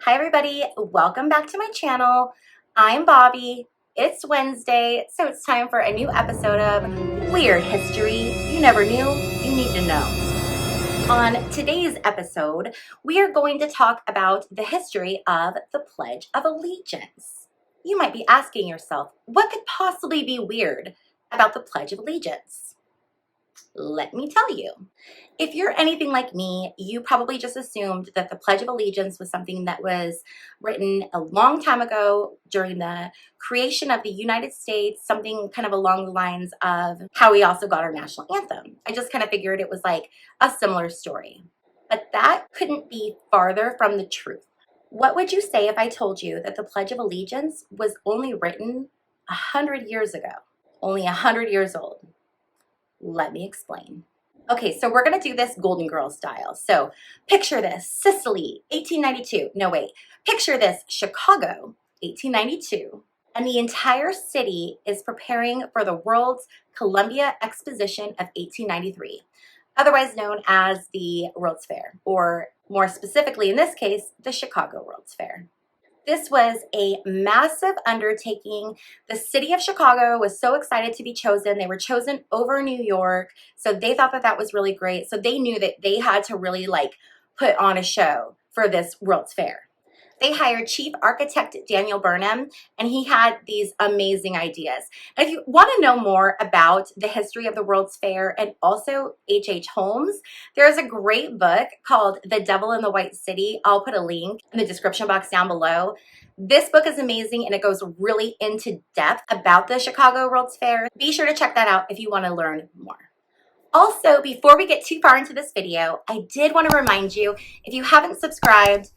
Hi everybody, welcome back to my channel. I'm Bobbie. It's Wednesday, so it's time for a new episode of Weird History You Never Knew You Need to Know. On today's episode, we are going to talk about the history of the Pledge of Allegiance. You might be asking yourself, what could possibly be weird about the Pledge of Allegiance? Let me tell you. If you're anything like me, you probably just assumed that the Pledge of Allegiance was something that was written a long time ago during the creation of the United States, something kind of along the lines of how we also got our national anthem. I just kind of figured it was like a similar story. But that couldn't be farther from the truth. What would you say if I told you that the Pledge of Allegiance was only written 100 years ago? Only 100 years old. Let me explain. Okay, so we're going to do this Golden Girls style. So picture this, Sicily, 1892. No, wait. Picture this, Chicago, 1892. And the entire city is preparing for the World's Columbia Exposition of 1893, otherwise known as the World's Fair, or more specifically in this case, the Chicago World's Fair. This was a massive undertaking. The city of Chicago was so excited to be chosen. They were chosen over New York. So they thought that that was really great. So they knew that they had to really put on a show for this World's Fair. They hired chief architect Daniel Burnham, and he had these amazing ideas. And if you want to know more about the history of the World's Fair and also H.H. Holmes, there's a great book called The Devil in the White City. I'll put a link in the description box down below. This book is amazing, and it goes really into depth about the Chicago World's Fair. Be sure to check that out if you want to learn more. Also, before we get too far into this video, I did want to remind you, if you haven't subscribed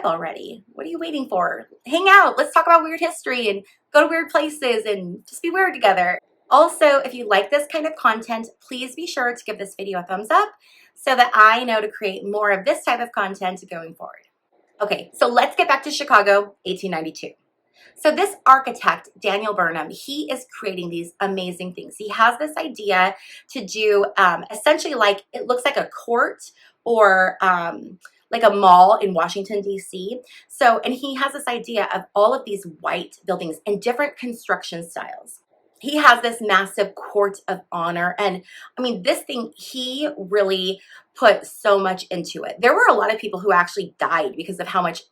already. What are you waiting for? Hang out. Let's talk about weird history and go to weird places and just be weird together. Also, if you like this kind of content, please be sure to give this video a thumbs up so that I know to create more of this type of content going forward. Okay, so let's get back to Chicago, 1892. So this architect, Daniel Burnham, he is creating these amazing things. He has this idea to do essentially it looks like a court or like a mall in Washington, D.C. So, and he has this idea of all of these white buildings and different construction styles. He has this massive court of honor. And I mean, this thing, he really put so much into it. There were a lot of people who actually died because of how much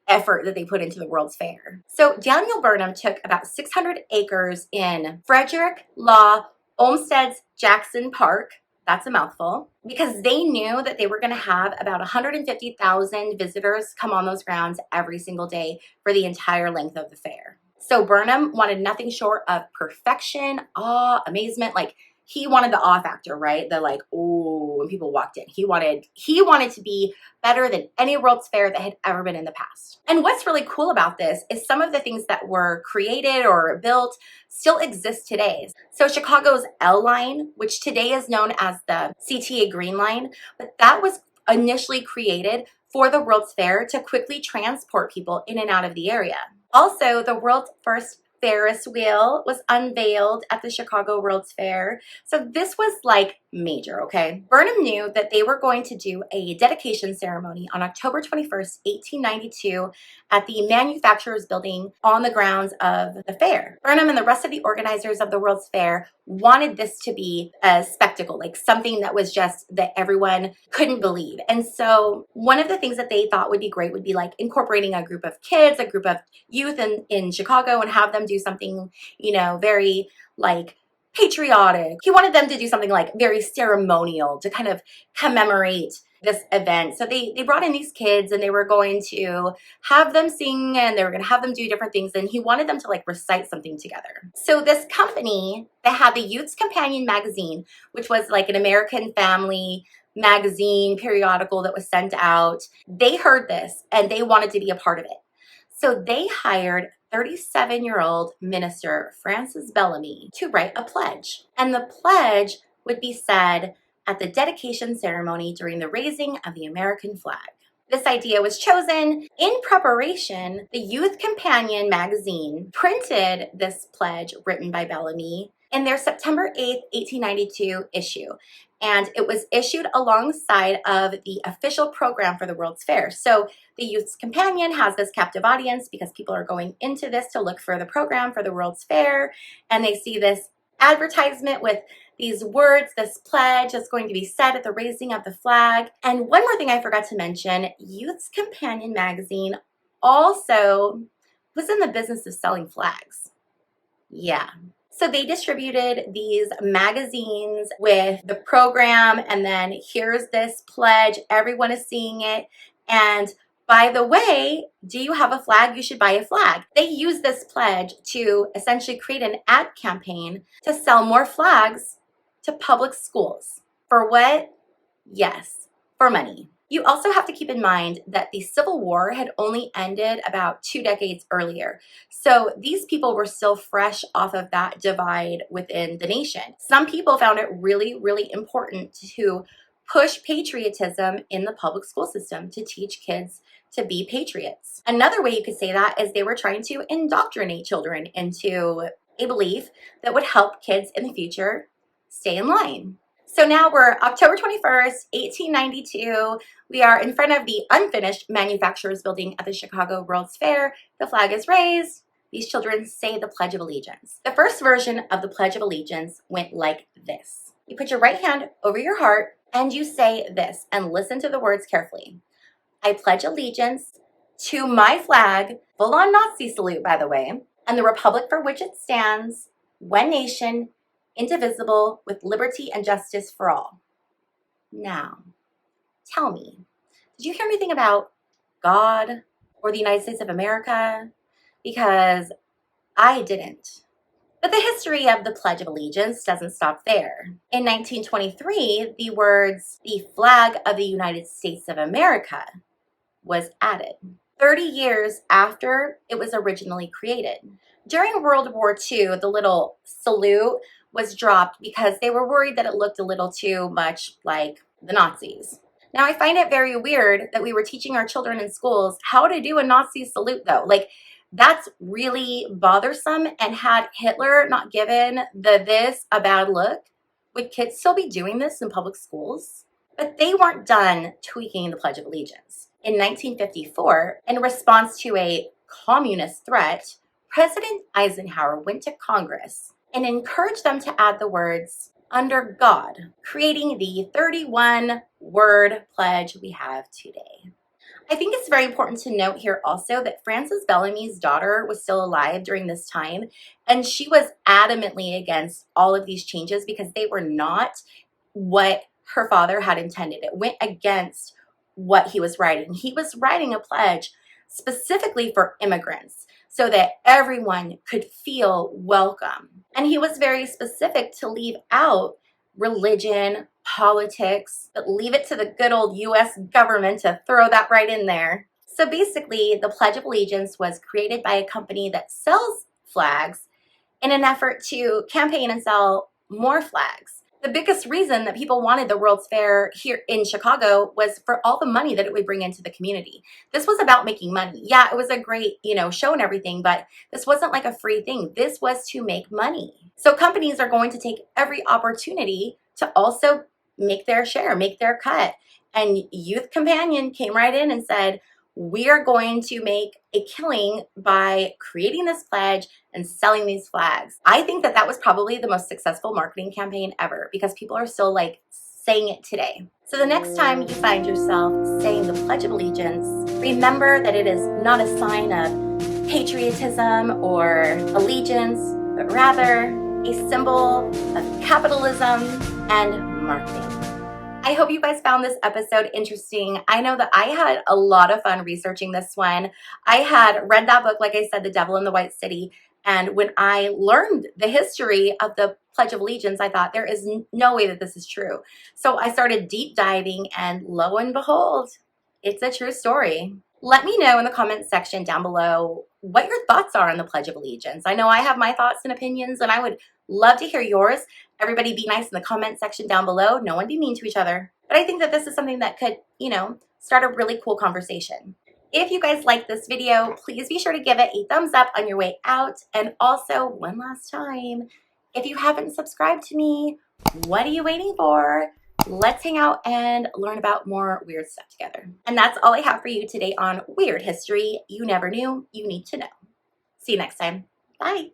effort that they put into the World's Fair. So Daniel Burnham took about 600 acres in Frederick Law Olmsted's Jackson Park. That's a mouthful, because they knew that they were going to have about 150,000 visitors come on those grounds every single day for the entire length of the fair. So Burnham wanted nothing short of perfection, awe, amazement. He wanted the awe factor, right? The oh, when people walked in. He wanted to be better than any World's Fair that had ever been in the past. And what's really cool about this is some of the things that were created or built still exist today. So Chicago's L line, which today is known as the CTA Green Line, but that was initially created for the World's Fair to quickly transport people in and out of the area. Also, the world's first Ferris wheel was unveiled at the Chicago World's Fair. So this was major, okay? Burnham knew that they were going to do a dedication ceremony on October 21st, 1892 at the Manufacturers Building on the grounds of the fair. Burnham and the rest of the organizers of the World's Fair wanted this to be a spectacle, something that was just that everyone couldn't believe. And so one of the things that they thought would be great would be incorporating a group of kids, a group of youth in Chicago, and have them do something, very patriotic. He wanted them to do something very ceremonial to kind of commemorate this event. So they brought in these kids, and they were going to have them sing, and they were going to have them do different things. And he wanted them to recite something together. So this company that had the Youth's Companion magazine, which was an American family magazine periodical that was sent out, they heard this and they wanted to be a part of it. So they hired 37-year-old minister Francis Bellamy to write a pledge. And the pledge would be said at the dedication ceremony during the raising of the American flag. This idea was chosen. In preparation, the Youth Companion magazine printed this pledge written by Bellamy in their September 8th, 1892 issue. and it was issued alongside of the official program for the World's Fair. So the Youth's Companion has this captive audience because people are going into this to look for the program for the World's Fair, and they see this advertisement with these words, this pledge that's going to be said at the raising of the flag. And one more thing I forgot to mention, Youth's Companion magazine also was in the business of selling flags. Yeah. So they distributed these magazines with the program, and then here's this pledge. Everyone is seeing it. And by the way, do you have a flag? You should buy a flag. They use this pledge to essentially create an ad campaign to sell more flags to public schools. For what? Yes, for money. You also have to keep in mind that the Civil War had only ended about 2 decades earlier. So these people were still fresh off of that divide within the nation. Some people found it really, really important to push patriotism in the public school system, to teach kids to be patriots. Another way you could say that is they were trying to indoctrinate children into a belief that would help kids in the future stay in line. So now we're October 21st, 1892. We are in front of the unfinished manufacturers building at the Chicago World's Fair. The flag is raised. These children say the Pledge of Allegiance. The first version of the Pledge of Allegiance went like this. You put your right hand over your heart and you say this, and listen to the words carefully. I pledge allegiance to my flag, full on Nazi salute, by the way, and the republic for which it stands, one nation, indivisible, with liberty and justice for all. Now, tell me, did you hear anything about God or the United States of America? Because I didn't. But the history of the Pledge of Allegiance doesn't stop there. In 1923, the words, "the flag of the United States of America," was added, 30 years after it was originally created. During World War II, the little salute was dropped because they were worried that it looked a little too much like the Nazis. Now, I find it very weird that we were teaching our children in schools how to do a Nazi salute, though. Like, that's really bothersome, and had Hitler not given this a bad look, would kids still be doing this in public schools? But they weren't done tweaking the Pledge of Allegiance. In 1954, in response to a communist threat, President Eisenhower went to Congress and encouraged them to add the words, "under God," creating the 31-word pledge we have today. I think it's very important to note here also that Frances Bellamy's daughter was still alive during this time, and she was adamantly against all of these changes because they were not what her father had intended. It went against what he was writing. He was writing a pledge specifically for immigrants so that everyone could feel welcome. And he was very specific to leave out religion, politics, but leave it to the good old US government to throw that right in there. So basically, the Pledge of Allegiance was created by a company that sells flags in an effort to campaign and sell more flags. The biggest reason that people wanted the World's Fair here in Chicago was for all the money that it would bring into the community. This was about making money. Yeah, it was a great, show and everything, but this wasn't like a free thing. This was to make money. So companies are going to take every opportunity to also make their share, make their cut. And Youth Companion came right in and said, we are going to make a killing by creating this pledge and selling these flags. I think that was probably the most successful marketing campaign ever because people are still saying it today. So the next time you find yourself saying the Pledge of Allegiance, remember that it is not a sign of patriotism or allegiance, but rather a symbol of capitalism and marketing. I hope you guys found this episode interesting. I know that I had a lot of fun researching this one. I had read that book, like I said, The Devil in the White City. And when I learned the history of the Pledge of Allegiance, I thought there is no way that this is true. So I started deep diving, and lo and behold, it's a true story. Let me know in the comments section down below what your thoughts are on the Pledge of Allegiance. I know I have my thoughts and opinions, and I would love to hear yours. Everybody be nice in the comment section down below. No one be mean to each other. But I think that this is something that could, start a really cool conversation. If you guys like this video, please be sure to give it a thumbs up on your way out. And also, one last time, if you haven't subscribed to me, what are you waiting for? Let's hang out and learn about more weird stuff together. And that's all I have for you today on Weird History You Never Knew You Need to Know. See you next time. Bye.